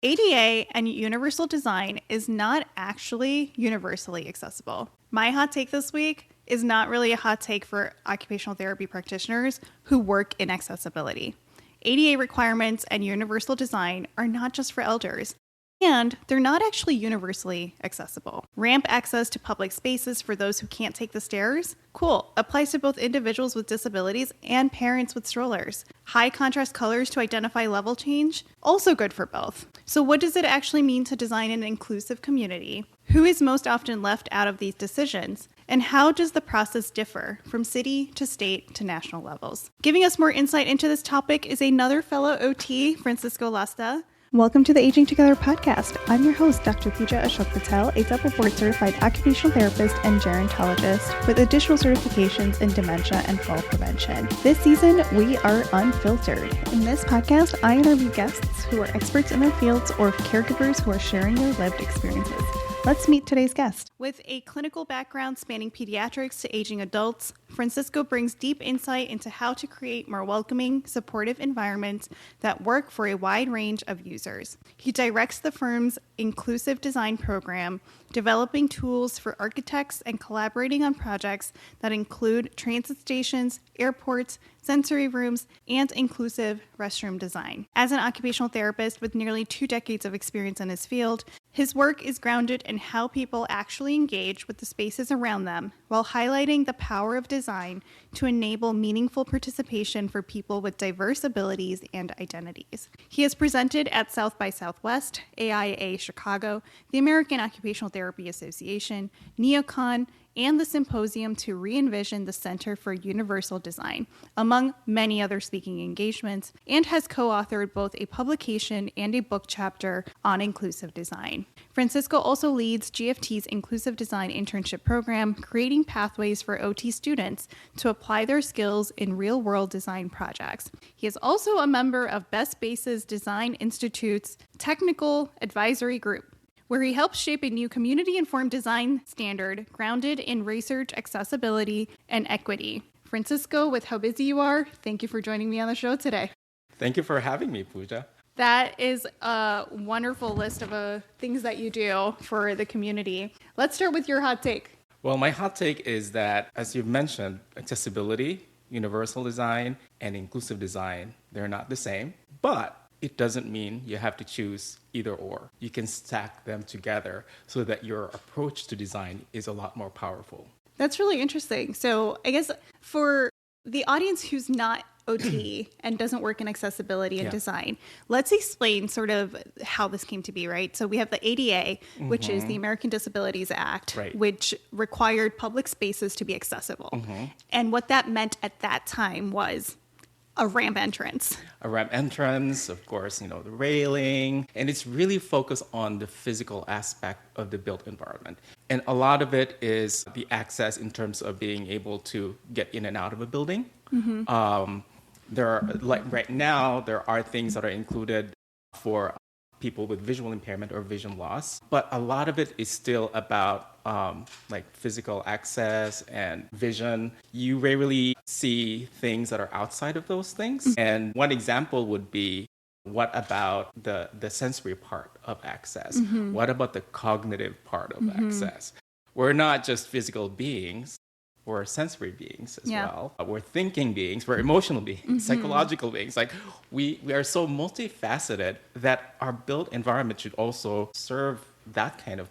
ADA and universal design is not actually universally accessible. My hot take this week is not really a hot take for occupational therapy practitioners who work in accessibility. ADA requirements and universal design are not just for elders, and they're not actually universally accessible. Ramp access to public spaces for those who can't take the stairs? Cool. Applies to both individuals with disabilities and parents with strollers. High contrast colors to identify level change? Also good for both. So what does it actually mean to design an inclusive community? Who is most often left out of these decisions? And how does the process differ from city to state to national levels? Giving us more insight into this topic is another fellow OT, Francisco Lasta. Welcome to the Aging Together podcast. I'm your host, Dr. Pooja A. Patel, a double board certified occupational therapist and gerontologist with additional certifications in dementia and fall prevention. This season, we are unfiltered. In this podcast, I interview guests who are experts in their fields or caregivers who are sharing their lived experiences. Let's meet today's guest. With a clinical background spanning pediatrics to aging adults, Francisco brings deep insight into how to create more welcoming, supportive environments that work for a wide range of users. He directs the firm's inclusive design program, developing tools for architects and collaborating on projects that include transit stations, airports, sensory rooms, and inclusive restroom design. As an occupational therapist with nearly 2 decades of experience in his field, his work is grounded in how people actually engage with the spaces around them while highlighting the power of design to enable meaningful participation for people with diverse abilities and identities. He has presented at South by Southwest, AIA Chicago, the American Occupational Therapy Association, NeoCon, and the Symposium to Re-Envision the Center for Universal Design, among many other speaking engagements, and has co-authored both a publication and a book chapter on inclusive design. Francisco also leads GFT's Inclusive Design Internship Program, creating pathways for OT students to apply their skills in real-world design projects. He is also a member of Best Spaces Design Institute's Technical Advisory Group, where he helps shape a new community-informed design standard grounded in research, accessibility, and equity. Francisco, with how busy you are, thank you for joining me on the show today. Thank you for having me, Pooja. That is a wonderful list of things that you do for the community. Let's start with your hot take. Well, my hot take is that, as you've mentioned, accessibility, universal design, and inclusive design, they're not the same, but it doesn't mean you have to choose either or. You can stack them together so that your approach to design is a lot more powerful. That's really interesting. So I guess for the audience who's not OT and doesn't work in accessibility and design, let's explain sort of how this came to be, right? So we have the ADA, which is the American Disabilities Act, which required public spaces to be accessible. And what that meant at that time was a ramp entrance. A ramp entrance, of course, the railing, and it's really focused on the physical aspect of the built environment. And a lot of it is the access in terms of being able to get in and out of a building. There are, like right now, there are things that are included for people with visual impairment or vision loss, but a lot of it is still about like physical access and vision. You rarely see things that are outside of those things. And one example would be, what about the sensory part of access? What about the cognitive part of access? We're not just physical beings. We're sensory beings as well. We're thinking beings. We're emotional beings, psychological beings. Like we are so multifaceted that our built environment should also serve that kind of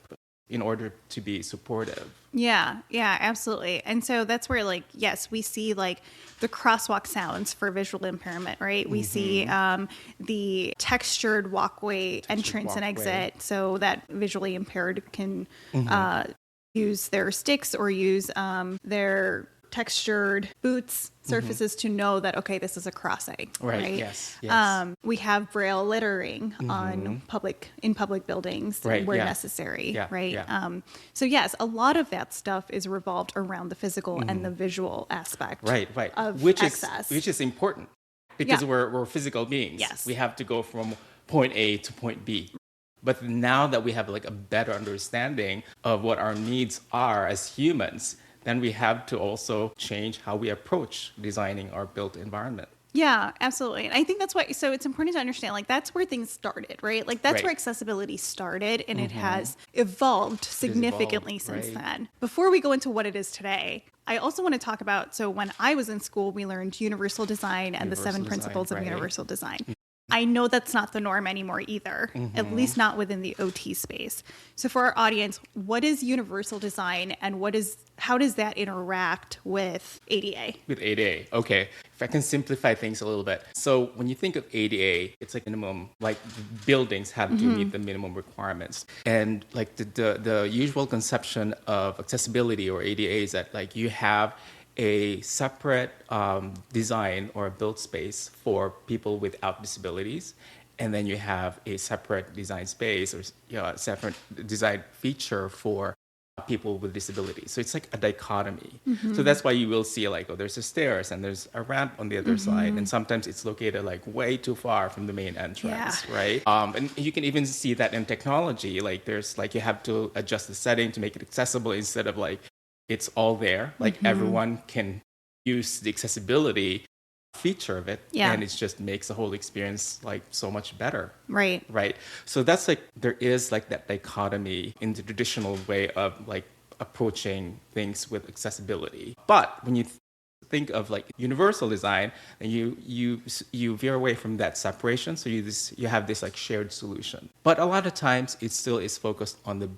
in order to be supportive. Yeah, absolutely. And so that's where, like, yes, we see like the crosswalk sounds for visual impairment, right? We see the textured walkway entrance and exit so that visually impaired can use their sticks or use their textured boots surfaces to know that, okay, this is a crossing. Right. Yes. We have braille lettering on public buildings where necessary. So yes, a lot of that stuff is revolved around the physical and the visual aspect. Of access. Which is important because we're physical beings. Yes. We have to go from point A to point B. But now that we have like a better understanding of what our needs are as humans, then we have to also change how we approach designing our built environment. Yeah, absolutely. And I think that's why, so it's important to understand, like, that's where things started, right? Like, that's Right. where accessibility started, and it has evolved It has evolved, significantly since right? then. Before we go into what it is today, I also want to talk about, so when I was in school, we learned universal design and the seven Universal design, principles of right. universal design. I know that's not the norm anymore either, at least not within the OT space. So for our audience, what is universal design, and how does that interact with ADA? With ADA, okay. If I can simplify things a little bit. So when you think of ADA, it's like minimum, like buildings have to meet the minimum requirements. And like the usual conception of accessibility or ADA is that like you have a separate design or a built space for people without disabilities. And then you have a separate design space or a separate design feature for people with disabilities. So it's like a dichotomy. So that's why you will see like, oh, there's a stairs and there's a ramp on the other side. And sometimes it's located like way too far from the main entrance, right? And you can even see that in technology. Like there's like, you have to adjust the setting to make it accessible instead of like, it's all there. Like everyone can use the accessibility feature of it. Yeah. And it just makes the whole experience like so much better. Right. Right. So that's like, there is like that dichotomy in the traditional way of like approaching things with accessibility. But when you think of like universal design, and you veer away from that separation. So you have this like shared solution. But a lot of times it still is focused on the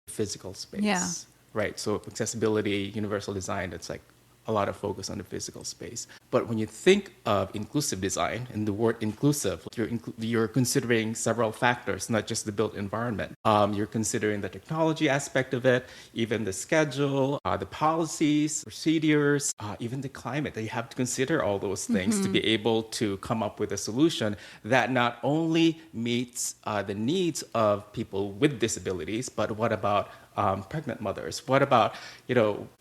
physical space. Yeah. Right. So accessibility, universal design, it's like a lot of focus on the physical space. But when you think of inclusive design, and the word inclusive, you're considering several factors, not just the built environment. You're considering the technology aspect of it, even the schedule, the policies, procedures, even the climate. You have to consider all those things to be able to come up with a solution that not only meets the needs of people with disabilities, but what about pregnant mothers? What about,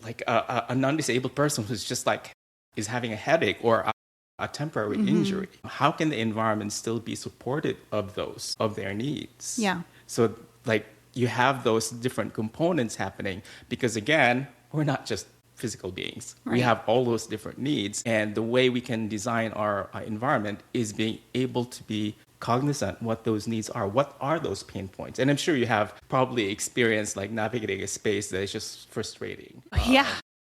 like a non-disabled person who's just like, is having a headache or a temporary injury? How can the environment still be supportive of their needs? Yeah. So like you have those different components happening because again, we're not just physical beings. Right. We have all those different needs. And the way we can design our environment is being able to be cognizant what those needs are. What are those pain points? And I'm sure you have probably experienced like navigating a space that is just frustrating. Yeah.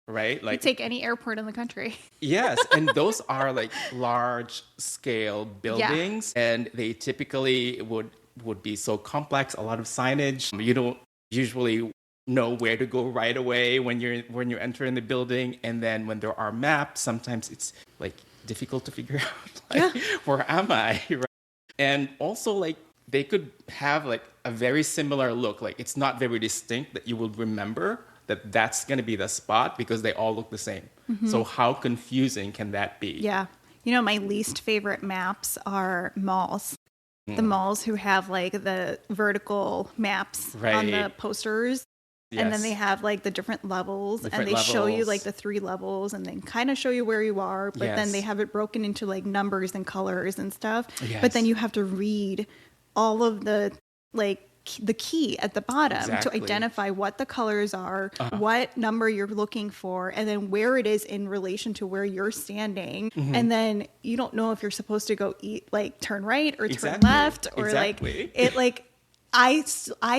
Right? Like You take any airport in the country. yes, and those are like large scale buildings and they typically would be so complex, a lot of signage. You don't usually know where to go right away when you're entering the building, and then when there are maps, sometimes it's like difficult to figure out like where am I? Right? And also like they could have like a very similar look, like it's not very distinct that you will remember that that's going to be the spot because they all look the same. So how confusing can that be? Yeah. My least favorite maps are malls. The malls who have like the vertical maps on the posters. Yes. And then they have like the different levels and they show you like the 3 levels and then kind of show you where you are. But then they have it broken into like numbers and colors and stuff. Yes. But then you have to read all of the like the key at the bottom to identify what the colors are, what number you're looking for, and then where it is in relation to where you're standing. And then you don't know if you're supposed to go turn right or turn left or like it like I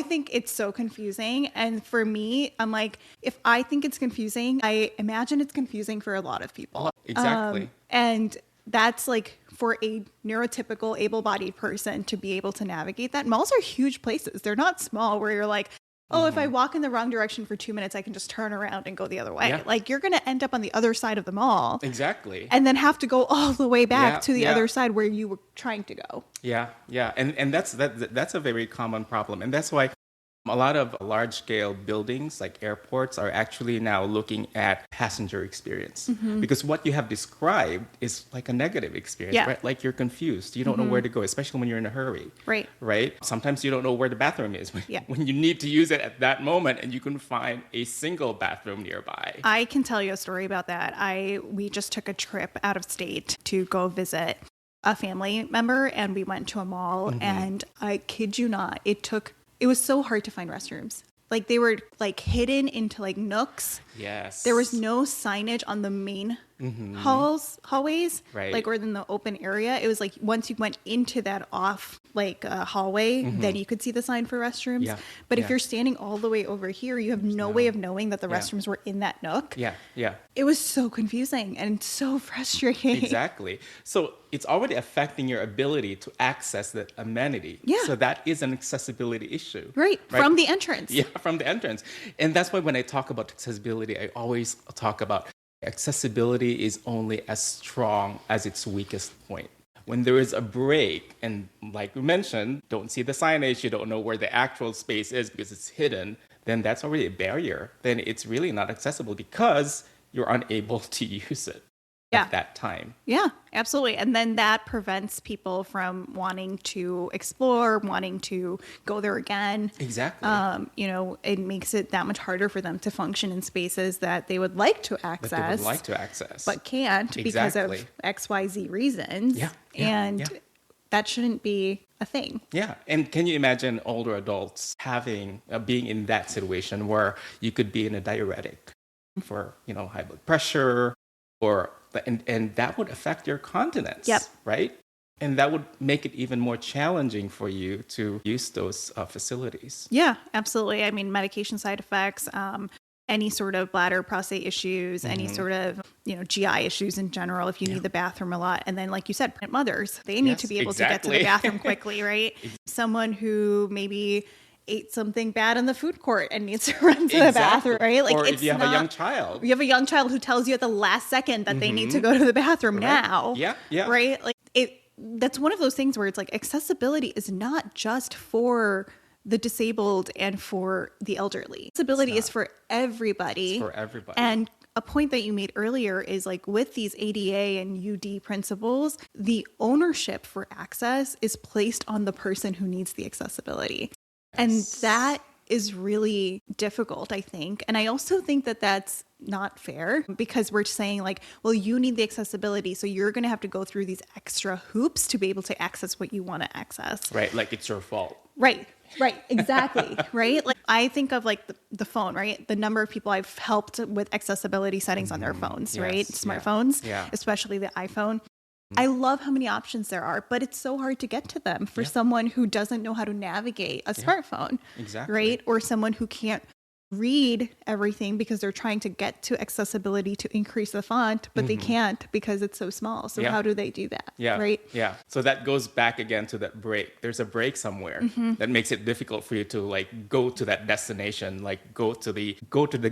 think it's so confusing. And for me, I'm like, if I think it's confusing, I imagine it's confusing for a lot of people. Exactly. And that's like for a neurotypical able-bodied person to be able to navigate that. Malls are huge places. They're not small where you're like, oh, if I walk in the wrong direction for 2 minutes, I can just turn around and go the other way. Yeah. Like you're going to end up on the other side of the mall. Exactly. And then have to go all the way back to the other side where you were trying to go. Yeah. Yeah. And that's a very common problem. And that's why a lot of large-scale buildings like airports are actually now looking at passenger experience because what you have described is like a negative experience, right? Like you're confused. You don't know where to go, especially when you're in a hurry. Right. Right? Sometimes you don't know where the bathroom is when you need to use it at that moment and you can find a single bathroom nearby. I can tell you a story about that. We just took a trip out of state to go visit a family member and we went to a mall and I kid you not, it was so hard to find restrooms. Like they were like hidden into like nooks. Yes. There was no signage on the main hallways, Right. like, or in the open area. It was like once you went into that off like hallway, then you could see the sign for restrooms. Yeah. But if Yeah. you're standing all the way over here, you have no way of knowing that the restrooms were in that nook. Yeah. Yeah. It was so confusing and so frustrating. Exactly. So it's already affecting your ability to access the amenity. Yeah. So that is an accessibility issue. Right. From the entrance. Yeah, from the entrance. And that's why when I talk about accessibility, I always talk about accessibility is only as strong as its weakest point. When there is a break, and like we mentioned, don't see the signage, you don't know where the actual space is because it's hidden, then that's already a barrier. Then it's really not accessible because you're unable to use it at that time. Yeah, absolutely. And then that prevents people from wanting to explore, wanting to go there again. Exactly. You know, it makes it that much harder for them to function in spaces that they would like to access. That they would like to access. But can't because of XYZ reasons. Yeah. And that shouldn't be a thing. Yeah. And can you imagine older adults having, being in that situation where you could be in a diuretic for, you know, high blood pressure, or and that would affect your continence, right? And that would make it even more challenging for you to use those facilities. Yeah, absolutely. I mean, medication side effects, any sort of bladder, prostate issues, any sort of, you know, GI issues in general, if you need the bathroom a lot. And then, like you said, pregnant mothers, they need to be able to get to the bathroom quickly, right? Someone who maybe ate something bad in the food court and needs to run to the bathroom, right? Like, or if you have a young child. You have a young child who tells you at the last second that they need to go to the bathroom now. Yeah, yeah. Right? Like, that's one of those things where it's like accessibility is not just for the disabled and for the elderly. Accessibility is for everybody. It's for everybody. And a point that you made earlier is like with these ADA and UD principles, the ownership for access is placed on the person who needs the accessibility. And that is really difficult, I think. And I also think that that's not fair because we're saying like, well, you need the accessibility, so you're going to have to go through these extra hoops to be able to access what you want to access. Right, like it's your fault. Right, exactly, right? Like I think of like the phone, right? The number of people I've helped with accessibility settings on their phones, right? Smartphones, especially the iPhone. I love how many options there are, but it's so hard to get to them for someone who doesn't know how to navigate a smartphone, right? Or someone who can't read everything because they're trying to get to accessibility to increase the font, but they can't because it's so small. So how do they do that? Right? Yeah. So that goes back again to that break. There's a break somewhere that makes it difficult for you to like go to that destination, like go to the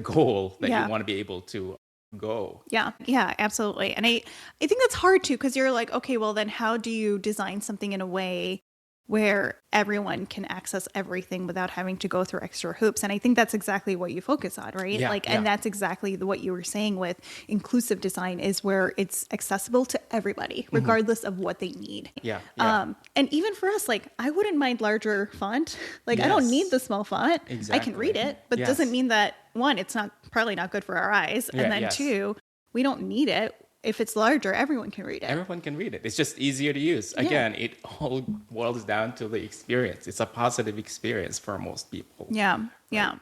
goal that you want to be able to go. Yeah, absolutely. And I think that's hard too, because you're like, okay, well then how do you design something in a way where everyone can access everything without having to go through extra hoops? And I think that's exactly what you focus on, right? And that's exactly what you were saying with inclusive design is where it's accessible to everybody, regardless of what they need. And even for us, like I wouldn't mind larger font. Like I don't need the small font. I can read it, but doesn't mean that one, it's probably not good for our eyes. And then two, we don't need it. If it's larger, everyone can read it. Everyone can read it. It's just easier to use. Again, it all boils down to the experience. It's a positive experience for most people. Yeah.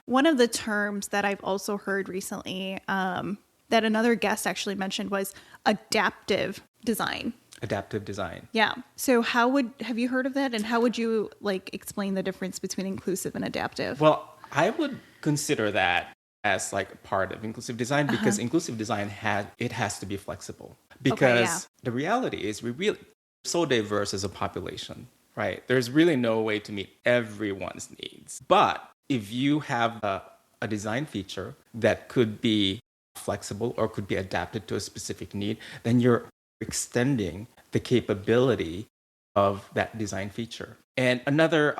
One of the terms that I've also heard recently that another guest actually mentioned was adaptive design. Adaptive design. Yeah. So have you heard of that? And how would you like explain the difference between inclusive and adaptive? Well, I would consider that as like part of inclusive design because inclusive design has to be flexible because the reality is we really so diverse as a population, right? There's really no way to meet everyone's needs. But if you have a design feature that could be flexible or could be adapted to a specific need, then you're extending the capability of that design feature. And another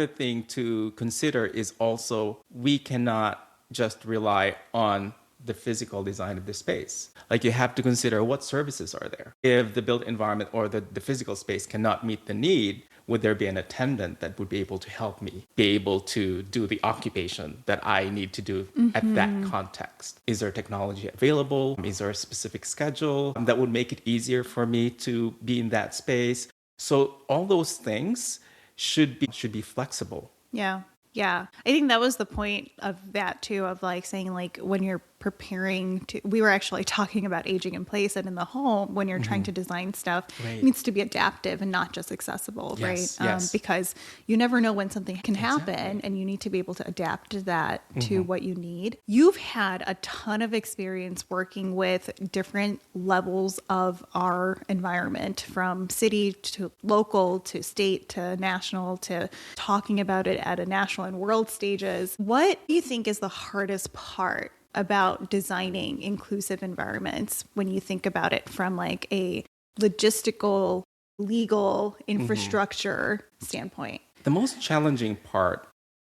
thing to consider is also we cannot just rely on the physical design of the space. Like you have to consider what services are there. If the built environment or the physical space cannot meet the need, would there be an attendant that would be able to help me be able to do the occupation that I need to do at that context? Is there technology available? Is there a specific schedule that would make it easier for me to be in that space? So all those things should be flexible. Yeah. Yeah. I think that was the point of that too, of like saying like when you're preparing to, we were actually talking about aging in place and in the home when you're trying to design stuff, it needs to be adaptive and not just accessible, Yes, right? yes. Because you never know when something can happen Exactly. and you need to be able to adapt to that to what you need. You've had a ton of experience working with different levels of our environment, from city to local to state to national to talking about it at a national and world stages. What do you think is the hardest part about designing inclusive environments when you think about it from like a logistical, legal infrastructure standpoint? The most challenging part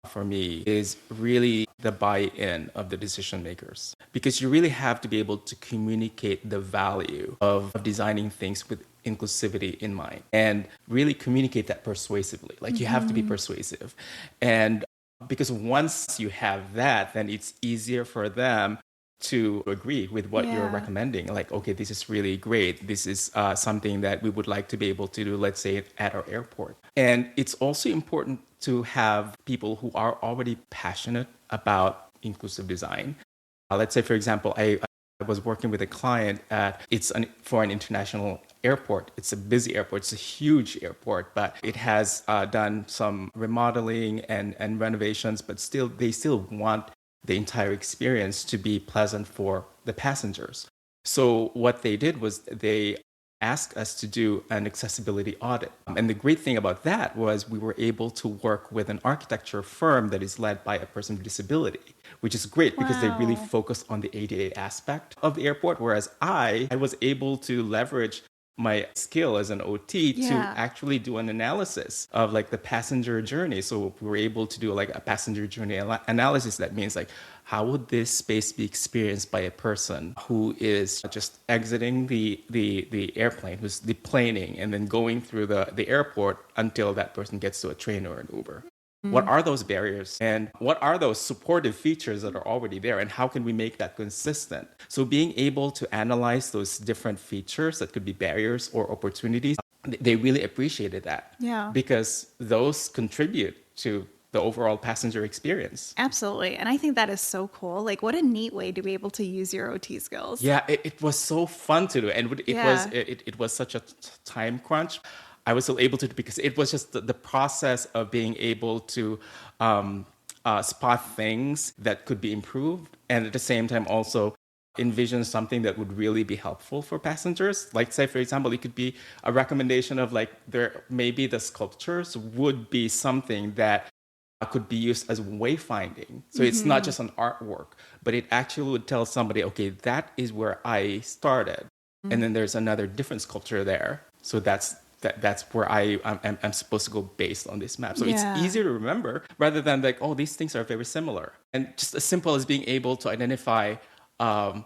for me is really the buy-in of the decision makers, because you really have to be able to communicate the value of designing things with inclusivity in mind and really communicate that persuasively. Like you have to be persuasive. And because once you have that, then it's easier for them to agree with what you're recommending. Like, okay, this is really great. This is something that we would like to be able to do, let's say, at our airport. And it's also important to have people who are already passionate about inclusive design. Let's say, for example, I was working with a client for an international airport. It's a busy airport. It's a huge airport, but it has done some remodeling and renovations, but they still want the entire experience to be pleasant for the passengers. So what they did was they asked us to do an accessibility audit. And the great thing about that was we were able to work with an architecture firm that is led by a person with disability, which is great because they really focus on the ADA aspect of the airport. Whereas I was able to leverage my skill as an OT to actually do an analysis of like the passenger journey. So we were able to do like a passenger journey analysis. That means like, how would this space be experienced by a person who is just exiting the airplane, who's deplaning and then going through the airport until that person gets to a train or an Uber? What are those barriers and what are those supportive features that are already there, and how can we make that consistent? So being able to analyze those different features that could be barriers or opportunities, they really appreciated that. Yeah. Because those contribute to the overall passenger experience. Absolutely. And I think that is so cool. Like, what a neat way to be able to use your OT skills. Yeah, it was so fun to do. And it was such a time crunch. I was still able to, because it was just the process of being able to spot things that could be improved, and at the same time also envision something that would really be helpful for passengers. Like, say, for example, it could be a recommendation of like maybe the sculptures would be something that could be used as wayfinding. So it's not just an artwork, but it actually would tell somebody, okay, that is where I started. And then there's another different sculpture there. So that's where I'm supposed to go based on this map. So it's easier to remember rather than like, oh, these things are very similar. And just as simple as being able to identify a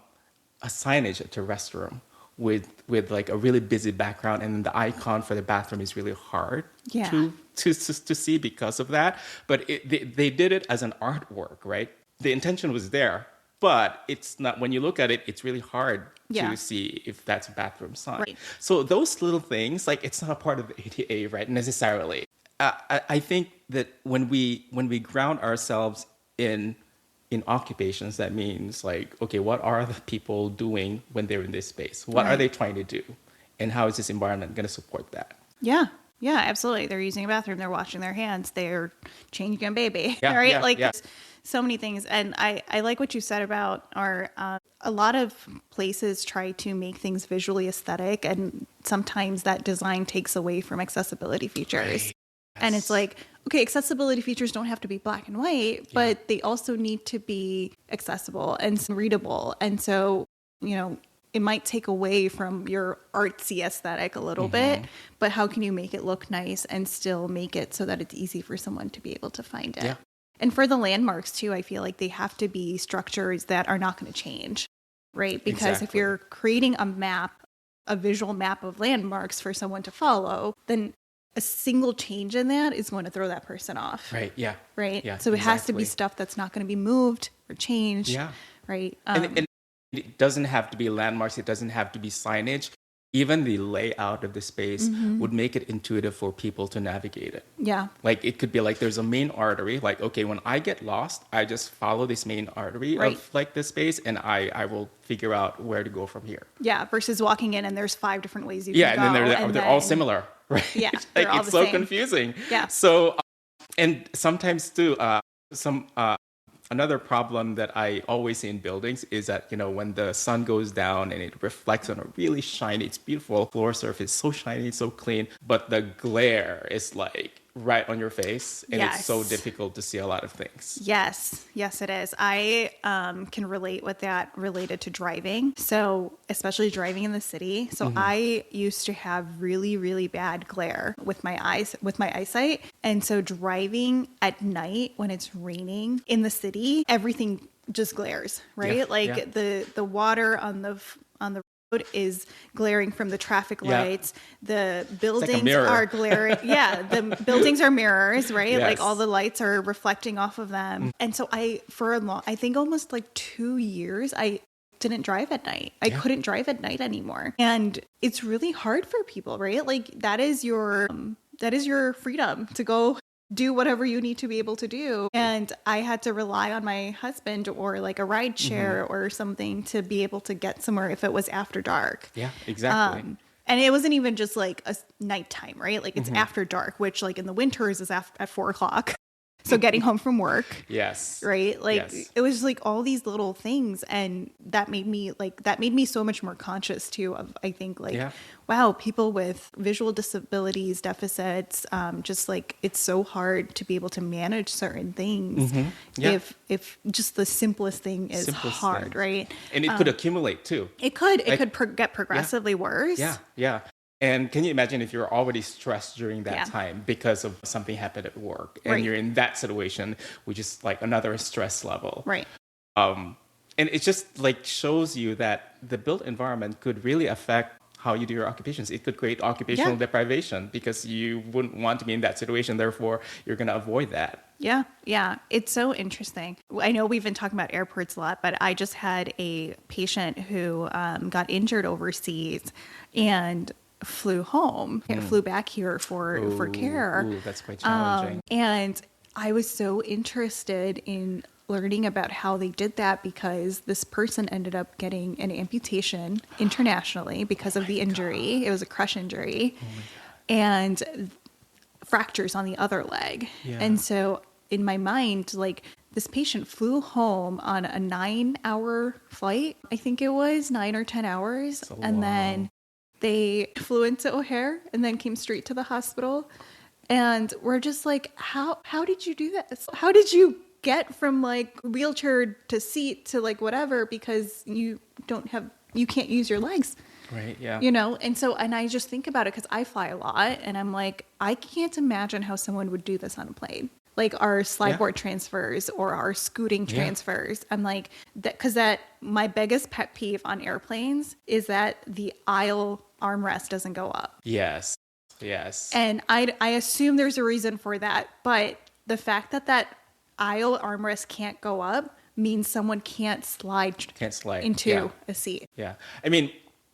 signage at a restroom with like a really busy background, and then the icon for the bathroom is really hard to see because of that. But they did it as an artwork, right? The intention was there, but it's not, when you look at it, it's really hard to see if that's a bathroom sign. Right. So those little things, like, it's not a part of the ADA, right, necessarily. I think that when we ground ourselves in occupations, that means like, okay, what are the people doing when they're in this space? What are they trying to do? And how is this environment going to support that? Yeah. Yeah, absolutely. They're using a bathroom. They're washing their hands. They're changing a baby. Right? There's so many things. And I like what you said about a lot of places try to make things visually aesthetic. And sometimes that design takes away from accessibility features. Right. And it's like, okay, accessibility features don't have to be black and white, but they also need to be accessible and readable. And so, it might take away from your artsy aesthetic a little bit, but how can you make it look nice and still make it so that it's easy for someone to be able to find it? Yeah. And for the landmarks too, I feel like they have to be structures that are not going to change, right? Because if you're creating a visual map of landmarks for someone to follow, then a single change in that is going to throw that person off. Right. Yeah. Right. Yeah, so it has to be stuff that's not going to be moved or changed. Yeah. Right. And it doesn't have to be landmarks. It doesn't have to be signage. even the layout of the space would make it intuitive for people to navigate it. Yeah. Like it could be like there's a main artery. Like, okay, when I get lost, I just follow this main artery Right. of like this space and I will figure out where to go from here. Yeah. Versus walking in and there's 5 different ways you can Yeah, go. and then they're all similar, right? Yeah, like they're all it's the so same. confusing. Yeah. So, and sometimes too, another problem that I always see in buildings is that, you know, when the sun goes down and it reflects on a really shiny, it's beautiful floor surface, so shiny, so clean, but the glare is like right on your face and it's so Yes. difficult to see a lot of things. Yes, yes, it is. I can relate with that related to driving. So, especially driving in the city. So, I used to have really, really bad glare with my eyes, with my eyesight. And so, driving at night when it's raining in the city, everything just glares, right? Yeah, like yeah. the water on the road is glaring from the traffic Yeah. lights. The like a buildings mirror. are glaring. Yeah, the buildings are mirrors, right? Like Yes. all the lights are reflecting off of them. And so I think almost like 2 years, I didn't drive at night. I Yeah. couldn't drive at night anymore. And it's really hard for people, right? Like that is your freedom to go do whatever you need to be able to do. And I had to rely on my husband or like a ride share or something to be able to get somewhere if it was after dark. Yeah, exactly. And it wasn't even just like a nighttime, right? Like it's after dark, which like in the winters is at 4 o'clock. So getting home from work, Yes. right? Like Yes. it was like all these little things, and that made me so much more conscious too of, I think, like, Yeah. wow, people with visual disabilities, deficits, just like it's so hard to be able to manage certain things Yeah. if just the simplest thing is Simplest hard, thing. right? And it could accumulate too. It could Like- get progressively worse. Yeah, yeah. And can you imagine if you're already stressed during that Yeah. time because of something happened at work and Right. you're in that situation, which is like another stress level. Right. And it just like shows you that the built environment could really affect how you do your occupations. It could create occupational Yeah. deprivation because you wouldn't want to be in that situation. Therefore, you're going to avoid that. Yeah, yeah. It's so interesting. I know we've been talking about airports a lot, but I just had a patient who got injured overseas and flew home, flew back here for care. Ooh, that's quite challenging. And I was so interested in learning about how they did that because this person ended up getting an amputation internationally because of the injury. It was a crush injury and fractures on the other leg. Yeah. And so in my mind, like this patient flew home on a 9-hour flight. I think it was 9 or 10 hours. So And long. then they flew into O'Hare and then came straight to the hospital. And we're just like, how did you do this? How did you get from like wheelchair to seat to like whatever because you can't use your legs, Right, yeah. you know? And I just think about it because I fly a lot and I'm like, I can't imagine how someone would do this on a plane. Like our slide board transfers or our scooting transfers. I'm like, because my biggest pet peeve on airplanes is that the aisle armrest doesn't go up. Yes, yes. And I assume there's a reason for that. But the fact that aisle armrest can't go up means someone can't slide into yeah. a seat. Yeah. I mean,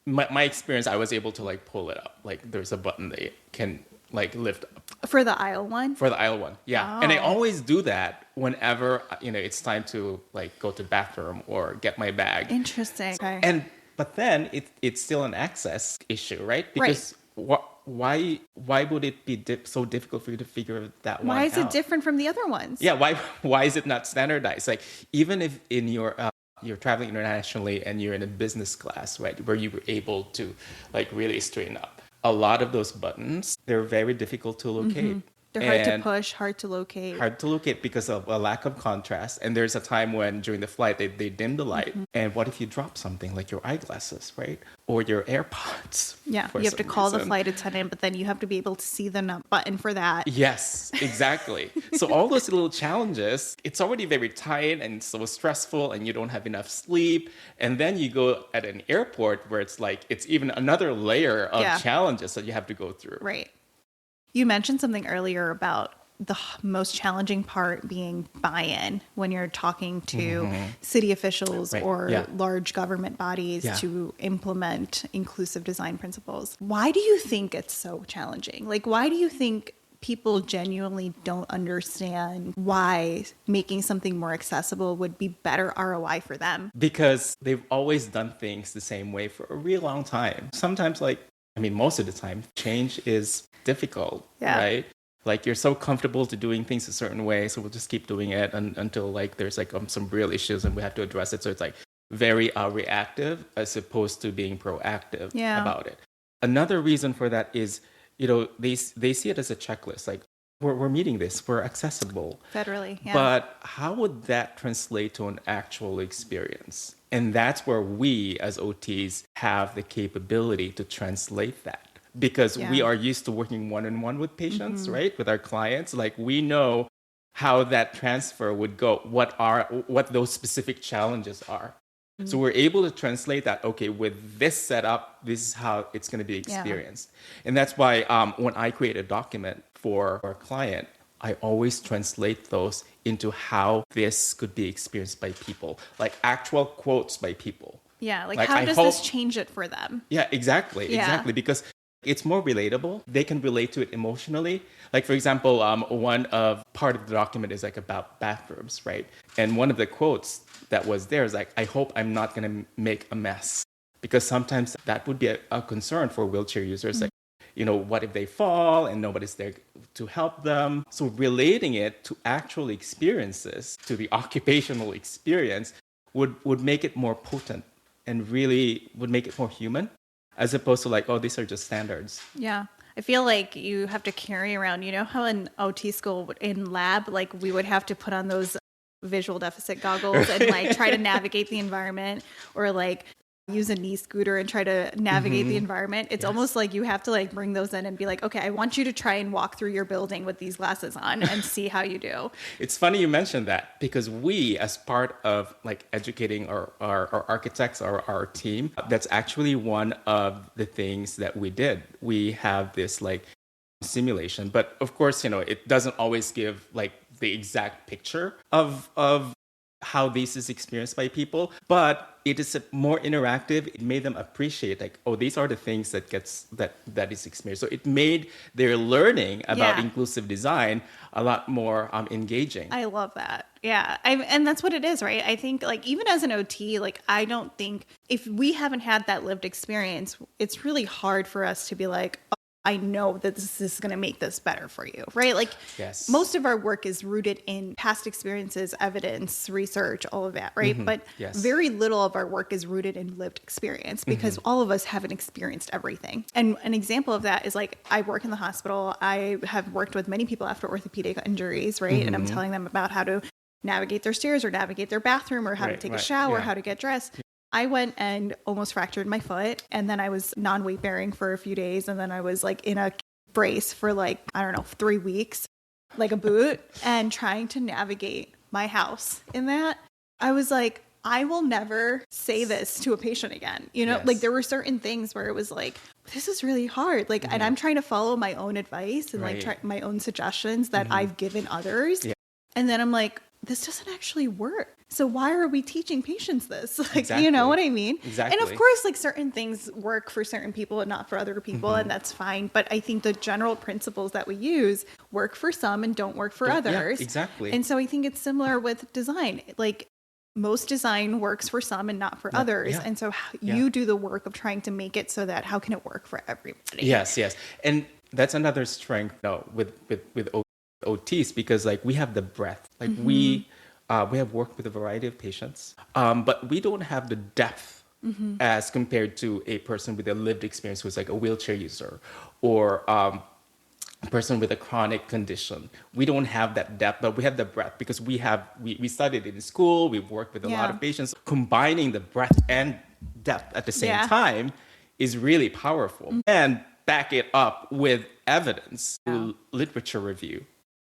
my experience, I was able to like pull it up. Like there's a button that you can like lift up. For the aisle one? For the aisle one, yeah. Oh. And I always do that whenever, you know, it's time to like go to the bathroom or get my bag. Interesting. Okay. But then it's still an access issue, right? Because why would it be so difficult for you to figure that one out? Why is it different from the other ones? Yeah, why is it not standardized? Like even if in your you're traveling internationally and you're in a business class, right, where you were able to like really straighten up, a lot of those buttons, they're very difficult to locate. They're hard to push, hard to locate. Hard to locate because of a lack of contrast. And there's a time when during the flight, they dim the light. And what if you drop something like your eyeglasses, right? Or your AirPods? Yeah, you have to call the flight attendant, but then you have to be able to see the button for that. Yes, exactly. So all those little challenges, it's already very tight and so stressful and you don't have enough sleep. And then you go at an airport where it's like, it's even another layer of challenges that you have to go through. Right. You mentioned something earlier about the most challenging part being buy-in when you're talking to city officials Right. or Yeah. large government bodies Yeah. to implement inclusive design principles. Why do you think it's so challenging? Like, why do you think people genuinely don't understand why making something more accessible would be better ROI for them? Because they've always done things the same way for a real long time. Sometimes, most of the time, change is difficult, Yeah. right? Like you're so comfortable to doing things a certain way, so we'll just keep doing it until there's some real issues and we have to address it. So it's very reactive as opposed to being proactive Yeah. about it. Another reason for that is, they see it as a checklist. Like we're meeting this, we're accessible. Federally, yeah. But how would that translate to an actual experience? And that's where we as OTs have the capability to translate that. Because we Yeah. are used to working one-on-one with patients, right? With our clients. Like we know how that transfer would go, what those specific challenges are. So we're able to translate that, okay, with this setup, this is how it's going to be experienced. And that's why when I create a document for our client, I always translate those into how this could be experienced by people, like actual quotes by people. Yeah, like, Like, how I does hope- this change it for them? Yeah, exactly. Yeah. Exactly. Because it's more relatable. They can relate to it emotionally. Like, for example, one of part of the document is about bathrooms, right? And one of the quotes that was there is I hope I'm not going to make a mess. Because sometimes that would be a concern for wheelchair users. Like, what if they fall and nobody's there to help them? So relating it to actual experiences, to the occupational experience, would make it more potent and really would make it more human, as opposed to oh, these are just standards. Yeah. I feel like you have to carry around, how in OT school, in lab, we would have to put on those visual deficit goggles and try to navigate the environment, or use a knee scooter and try to navigate the environment. It's almost like you have to bring those in and be okay, I want you to try and walk through your building with these glasses on and see how you do. It's funny you mentioned that, because we, as part of educating our architects, our team, that's actually one of the things that we did. We have this simulation, but of course, it doesn't always give the exact picture of how this is experienced by people, but it is more interactive. It made them appreciate oh, these are the things that is experienced. So it made their learning about inclusive design a lot more engaging. I love that. Yeah. And that's what it is, right? I think even as an OT, I don't think, if we haven't had that lived experience, it's really hard for us to be I know that this is going to make this better for you, right? Yes. Most of our work is rooted in past experiences, evidence, research, all of that, right? But Yes. very little of our work is rooted in lived experience, because all of us haven't experienced everything. And an example of that is I work in the hospital. I have worked with many people after orthopedic injuries, right? And I'm telling them about how to navigate their stairs or navigate their bathroom, or how to take a shower, how to get dressed. I went and almost fractured my foot, and then I was non-weight bearing for a few days, and then I was in a brace for 3 weeks, like a boot, and trying to navigate my house in that. I was I will never say this to a patient again. Yes. There were certain things where it was this is really hard. And I'm trying to follow my own advice and Right. try my own suggestions that I've given others. Yeah. And then I'm this doesn't actually work. So why are we teaching patients this? Exactly. You know what I mean? Exactly. And of course, certain things work for certain people and not for other people, and that's fine. But I think the general principles that we use work for some and don't work for others. Yeah, exactly. And so I think it's similar with design. Most design works for some and not for others. yeah. And so you do the work of trying to make it so that how can it work for everybody? Yes. And that's another strength with OTs, because we have the breadth. We have worked with a variety of patients, but we don't have the depth as compared to a person with a lived experience who's a wheelchair user, or a person with a chronic condition. We don't have that depth, but we have the breadth, because we studied it in school. We've worked with a lot of patients. Combining the breadth and depth at the same time is really powerful. And back it up with evidence, literature review.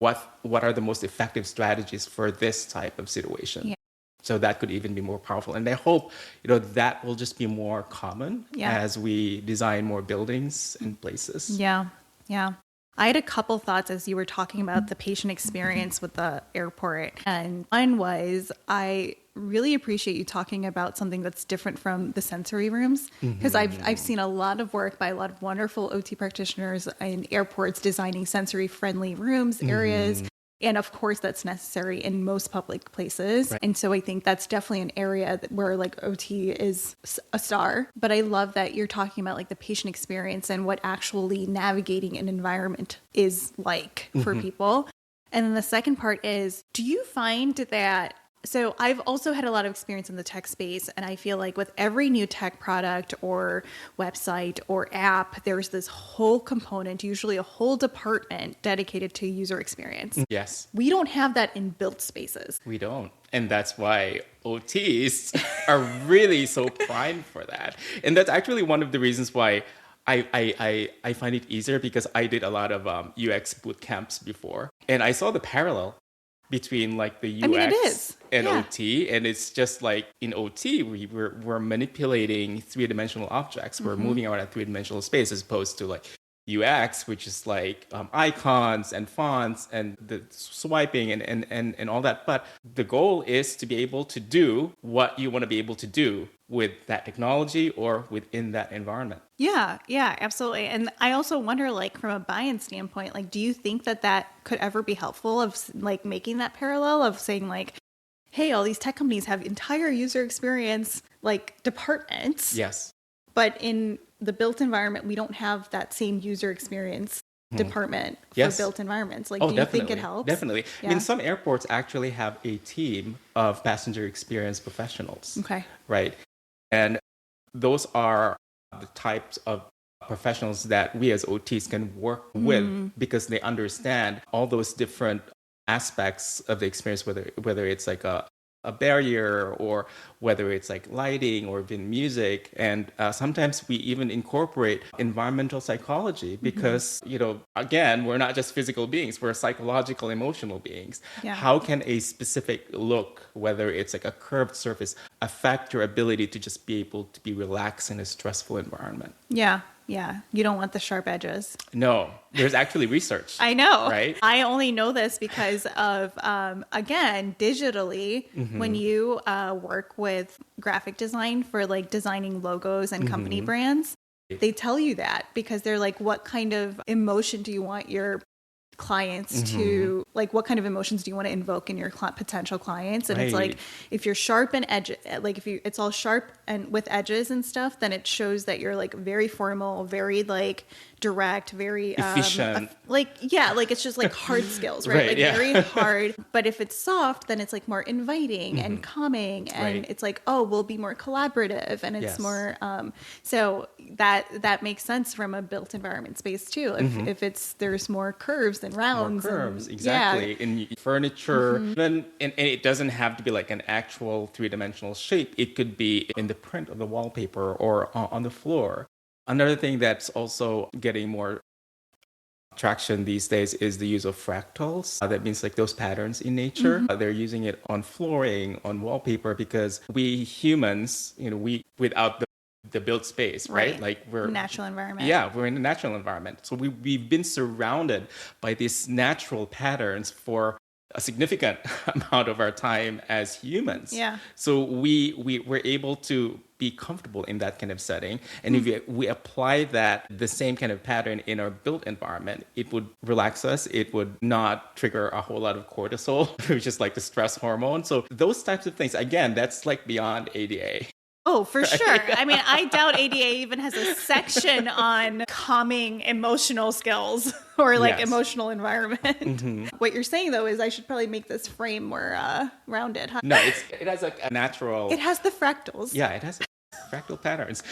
What are the most effective strategies for this type of situation? Yeah. So that could even be more powerful. And I hope, that will just be more common as we design more buildings and places. Yeah. Yeah. I had a couple thoughts as you were talking about the patient experience with the airport. And one was, I really appreciate you talking about something that's different from the sensory rooms, because I've seen a lot of work by a lot of wonderful OT practitioners in airports designing sensory friendly rooms, areas. And of course, that's necessary in most public places. Right. And so I think that's definitely an area where like OT is a star. But I love that you're talking about like the patient experience and what actually navigating an environment is like for people. And then the second part is, do you find that so I've also had a lot of experience in the tech space, and I feel like with every new tech product or website or app, there's this whole component, usually a whole department dedicated to user experience. Yes. We don't have that in built spaces. We don't. And that's why OTs are really so primed for that. And that's actually one of the reasons why I find it easier, because I did a lot of UX boot camps before. And I saw the parallel between like the UX and OT. And it's just like in OT, we're manipulating three-dimensional objects. We're moving around a three-dimensional space, as opposed to like UX, which is like icons and fonts and the swiping and all that. But the goal is to be able to do what you want to be able to do with that technology or within that environment. Yeah, absolutely. And I also wonder, like, from a buy-in standpoint, like, do you think that could ever be helpful of like making that parallel of saying like, hey, all these tech companies have entire user experience like departments. Yes. But in the built environment, we don't have that same user experience department for built environments. Like, do you think it helps? Definitely. Yeah. I mean, some airports actually have a team of passenger experience professionals. Okay. Right. And those are the types of professionals that we as OTs can work with, because they understand all those different aspects of the experience, whether it's like a barrier, or whether it's like lighting or even music. And sometimes we even incorporate environmental psychology, because, again, we're not just physical beings, we're psychological, emotional beings. Yeah. How can a specific look, whether it's like a curved surface, affect your ability to just be able to be relaxed in a stressful environment? Yeah. You don't want the sharp edges. No, there's actually research. I know. Right? I only know this because of, again, digitally, when you work with graphic design for like designing logos and company brands, they tell you that, because they're like, what kind of emotion do you want your clients to, like, what kind of emotions do you want to invoke in your potential clients? And it's like, if you're sharp and it's all sharp and with edges and stuff, then it shows that you're like very formal, very like direct, very efficient, it's just like hard skills, right? Very hard. But if it's soft, then it's like more inviting and calming, and it's like, oh, we'll be more collaborative, and it's more so that makes sense from a built environment space too. If there's more curves than rounds, exactly. In furniture, even, and it doesn't have to be like an actual three-dimensional shape. It could be in the print of the wallpaper or on the floor. Another thing that's also getting more traction these days is the use of fractals. That means like those patterns in nature. They're using it on flooring, on wallpaper, because we humans, we without the built space, right? Like we're natural environment. Yeah, we're in a natural environment. So we've been surrounded by these natural patterns for a significant amount of our time as humans. Yeah. So we're able to be comfortable in that kind of setting. And if we apply the same kind of pattern in our built environment, it would relax us. It would not trigger a whole lot of cortisol, which is like the stress hormone. So those types of things, again, that's like beyond ADA. Oh, for sure. I mean, I doubt ADA even has a section on calming emotional skills or like emotional environment. What you're saying, though, is I should probably make this frame more rounded. Huh? No, it has like a natural... It has the fractals. Yeah, it has fractal patterns.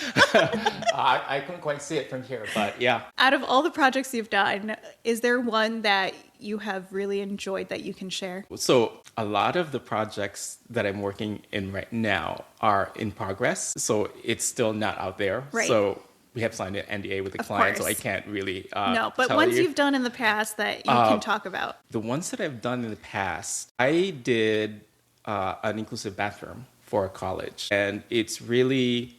I couldn't quite see it from here, but yeah. Out of all the projects you've done, is there one that you have really enjoyed that you can share? So a lot of the projects that I'm working in right now are in progress. So it's still not out there. Right. So we have signed an NDA with the client, so I can't really no, but ones you've done in the past that you can talk about. The ones that I've done in the past, I did an inclusive bathroom for a college. And it's really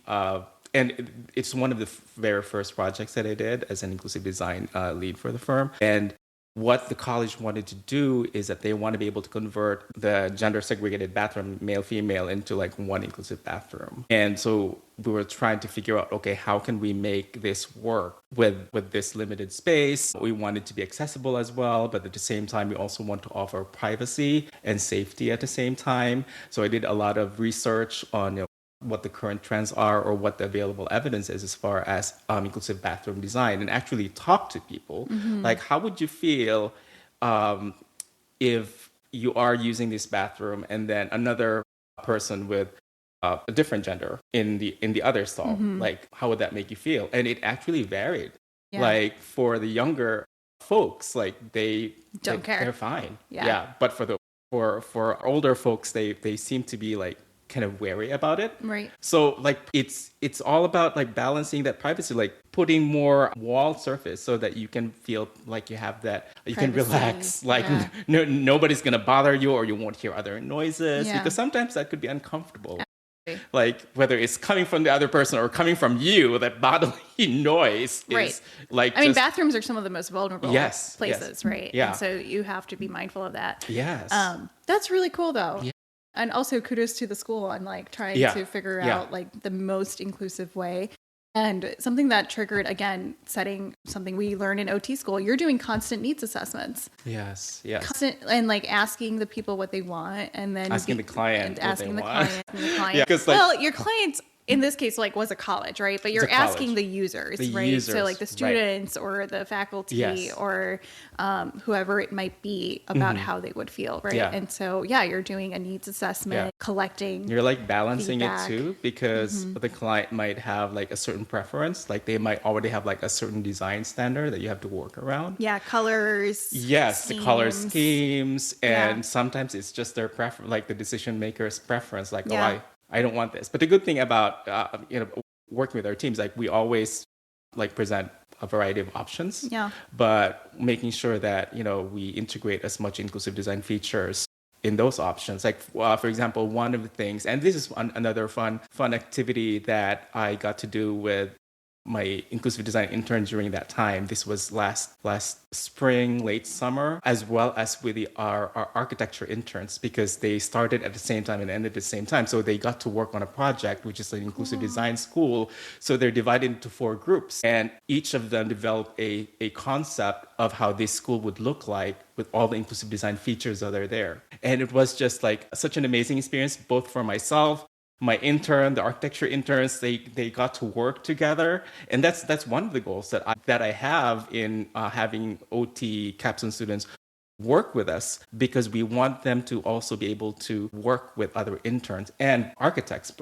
And it's one of the very first projects that I did as an inclusive design lead for the firm. And what the college wanted to do is that they want to be able to convert the gender segregated bathroom, male, female, into like one inclusive bathroom. And so we were trying to figure out, okay, how can we make this work with this limited space? We want it to be accessible as well, but at the same time, we also want to offer privacy and safety at the same time. So I did a lot of research on what the current trends are or what the available evidence is as far as inclusive bathroom design, and actually talk to people. Like, how would you feel if you are using this bathroom and then another person with a different gender in the other stall? Like, how would that make you feel? And it actually varied. Yeah. Like, for the younger folks, like they Don't care. They're fine. Yeah. But for older folks, they seem to be like kind of wary about it. Right. So like it's all about like balancing that privacy, like putting more wall surface so that you can feel like you have that, you can Privacy. relax, like Yeah. nobody's going to bother you, or you won't hear other noises, Yeah. because sometimes that could be uncomfortable. Absolutely. Like whether it's coming from the other person or coming from you, that bodily noise is Right. like, I mean, just, bathrooms are some of the most vulnerable Yes, places, yes. right? Yeah. And so you have to be mindful of that. yes. That's really cool, though. Yeah. And also kudos to the school on like trying Yeah. to figure Yeah. out like the most inclusive way. And something that triggered, again, setting something we learned in OT school, you're doing constant needs assessments. Yes. And like asking the people what they want, and then Asking the client and what asking they the want. client, and the client. Yeah, 'cause, like- well, your clients in this case like was a college, right? But you're a college. asking the users, The right? users, So like the right. students or the faculty Yes. or whoever it might be about how they would feel, right? Yeah. And so yeah, you're doing a needs assessment, Yeah. collecting. You're like balancing feedback. it too, because the client might have like a certain preference, like they might already have like a certain design standard that you have to work around. Yeah, colors. Yes, the color schemes. schemes, and Yeah. sometimes it's just their preference, like the decision maker's preference. Like, Yeah. oh, I don't want this. But the good thing about working with our teams, like we always like present a variety of options. Yeah. But making sure that we integrate as much inclusive design features in those options. Like for example, one of the things, and this is another fun activity that I got to do with my inclusive design intern during that time. This was last spring, late summer, as well as with our architecture interns, because they started at the same time and ended at the same time. So they got to work on a project, which is an inclusive design school. So they're divided into 4 groups, and each of them developed a concept of how this school would look like with all the inclusive design features that are there. And it was just like such an amazing experience, both for myself, my intern, the architecture interns, they got to work together. And that's one of the goals that I have in having OT capstone students work with us, because we want them to also be able to work with other interns and architects,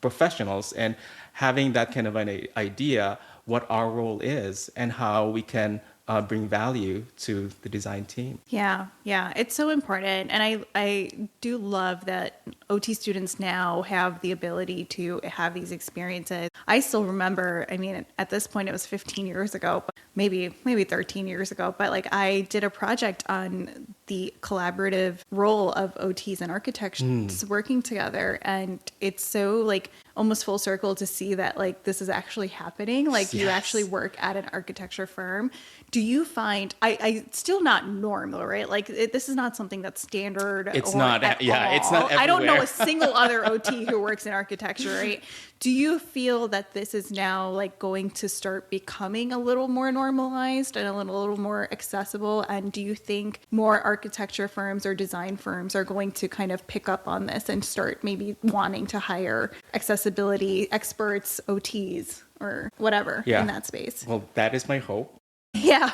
professionals, and having that kind of an idea what our role is and how we can bring value to the design team. Yeah, it's so important. And I do love that OT students now have the ability to have these experiences. I still remember, I mean, at this point it was 15 years ago, but maybe 13 years ago, but like I did a project on the collaborative role of OTs and architects working together. And it's so like almost full circle to see that like this is actually happening. Like you Yes. actually work at an architecture firm. Do you find, I still not normal, right? Like this is not something that's standard. It's or not, at yeah, all. it's not I don't know everywhere. a single other OT who works in architecture, right? Do you feel that this is now like going to start becoming a little more normalized and a little more accessible? And do you think more architecture firms or design firms are going to kind of pick up on this and start maybe wanting to hire accessibility experts, OTs, or whatever in that space? Well, that is my hope. Yeah.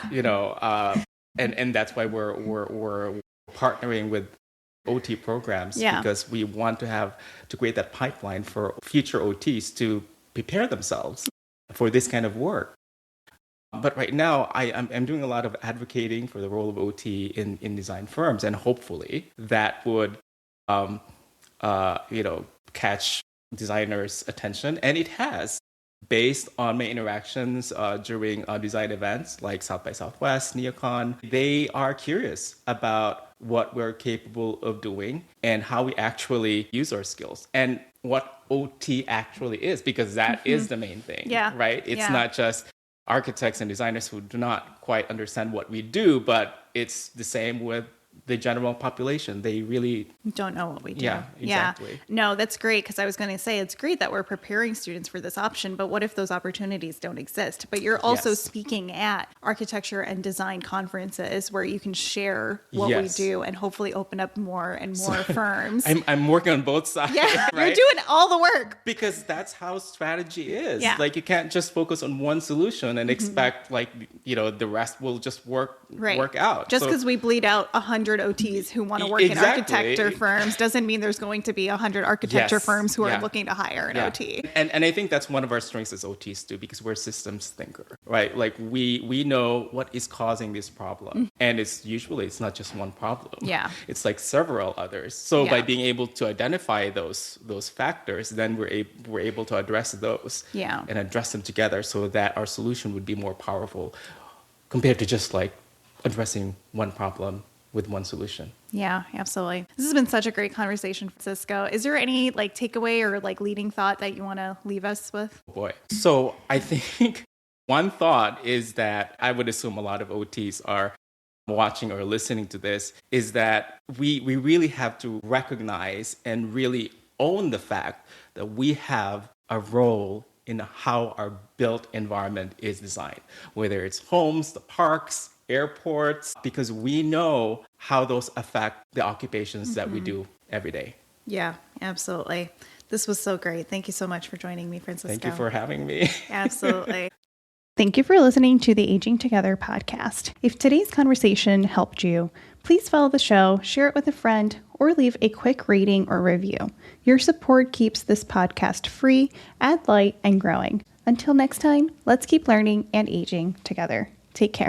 And that's why we're partnering with OT programs, because we want to create that pipeline for future OTs to prepare themselves for this kind of work. But right now, I'm doing a lot of advocating for the role of OT in design firms, and hopefully that would catch designers' attention, and it has. Based on my interactions during design events like South by Southwest, NeoCon, they are curious about what we're capable of doing and how we actually use our skills. And what OT actually is, because that is the main thing, Yeah. right? It's Yeah. not just architects and designers who do not quite understand what we do, but it's the same with the general population. They really Don't know what we do. Yeah, exactly. No, that's great, because I was going to say it's great that we're preparing students for this option, but what if those opportunities don't exist? But you're also Yes. speaking at architecture and design conferences where you can share what Yes. we do and hopefully open up more and more firms. I'm working on both sides. Yeah, right? you're doing all the work. Because that's how strategy is. Yeah. Like, you can't just focus on one solution and expect, like, the rest will just work out. Just So- because we bleed out 100 OTs who want to work in Exactly. architecture firms doesn't mean there's going to be 100 architecture Yes. firms who are Yeah. looking to hire an Yeah. OT. And I think that's one of our strengths as OTs too, because we're systems thinker, right? Like, we know what is causing this problem. And it's not just one problem. Yeah. It's like several others. So Yeah. by being able to identify those factors, then we're able to address those Yeah. and address them together so that our solution would be more powerful compared to just like addressing one problem with one solution. Yeah, absolutely. This has been such a great conversation, Francisco. Is there any like takeaway or like leading thought that you want to leave us with? Oh boy. So I think one thought is that I would assume a lot of OTs are watching or listening to this, is that we really have to recognize and really own the fact that we have a role in how our built environment is designed, whether it's homes, the parks, airports, because we know how those affect the occupations that we do every day. Yeah, absolutely. This was so great. Thank you so much for joining me, Francisco. Thank you for having me. Absolutely. Thank you for listening to the Aging Together podcast. If today's conversation helped you, please follow the show, share it with a friend, or leave a quick rating or review. Your support keeps this podcast free, ad light, and growing. Until next time, let's keep learning and aging together. Take care.